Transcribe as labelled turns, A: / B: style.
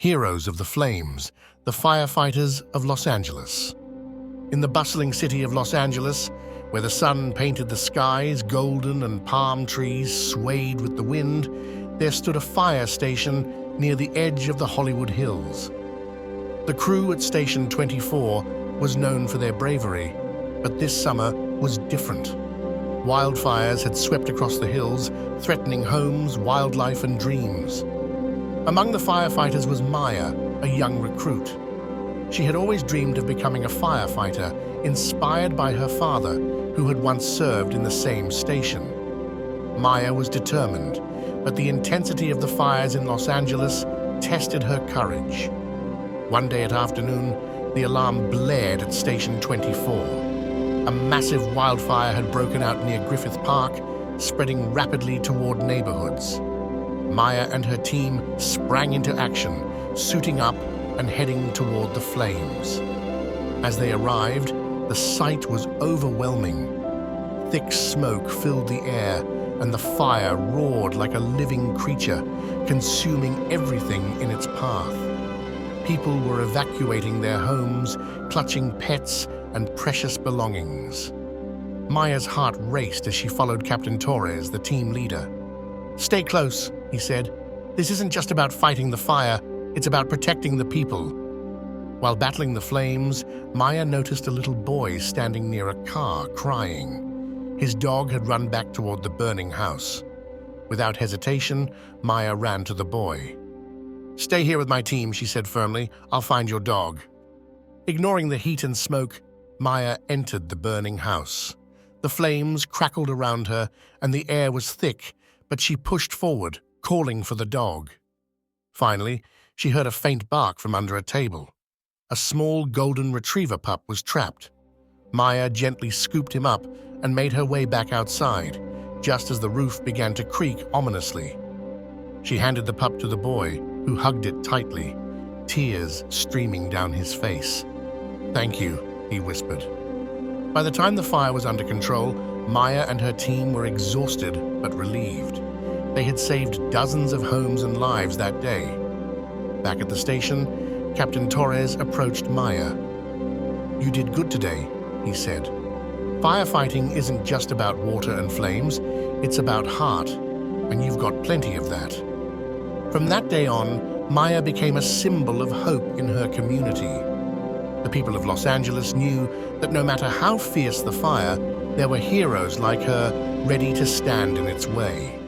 A: heroes of the flames, the firefighters of Los Angeles. In the bustling city of Los Angeles, where the sun painted the skies golden and palm trees swayed with the wind, there stood a fire station near the edge of the Hollywood Hills. The crew at Station 24 was known for their bravery, but this summer was different. Wildfires had swept across the hills, threatening homes, wildlife, and dreams. Among the firefighters was Maya, a young recruit. She had always dreamed of becoming a firefighter, inspired by her father, who had once served in the same station. Maya was determined, but the intensity of the fires in Los Angeles tested her courage. One day at afternoon, the alarm blared at Station 24. A massive wildfire had broken out near Griffith Park, spreading rapidly toward neighborhoods. Maya and her team sprang into action, suiting up and heading toward the flames. As they arrived, the sight was overwhelming. Thick smoke filled the air, and the fire roared like a living creature, consuming everything in its path. People were evacuating their homes, clutching pets and precious belongings. Maya's heart raced as she followed Captain Torres, the team leader. "Stay close," he said. "This isn't just about fighting the fire, it's about protecting the people." While battling the flames, Maya noticed a little boy standing near a car, crying. His dog had run back toward the burning house. Without hesitation, Maya ran to the boy. "Stay here with my team," she said firmly. "I'll find your dog." Ignoring the heat and smoke, Maya entered the burning house. The flames crackled around her, and the air was thick, but she pushed forward, calling for the dog. Finally, she heard a faint bark from under a table. A small golden retriever pup was trapped. Maya gently scooped him up and made her way back outside, just as the roof began to creak ominously. She handed the pup to the boy, who hugged it tightly, tears streaming down his face. "Thank you," he whispered. By the time the fire was under control, Maya and her team were exhausted but relieved. They had saved dozens of homes and lives that day. Back at the station, Captain Torres approached Maya. "You did good today," he said. "Firefighting isn't just about water and flames, it's about heart, and you've got plenty of that." From that day on, Maya became a symbol of hope in her community. The people of Los Angeles knew that no matter how fierce the fire, there were heroes like her ready to stand in its way.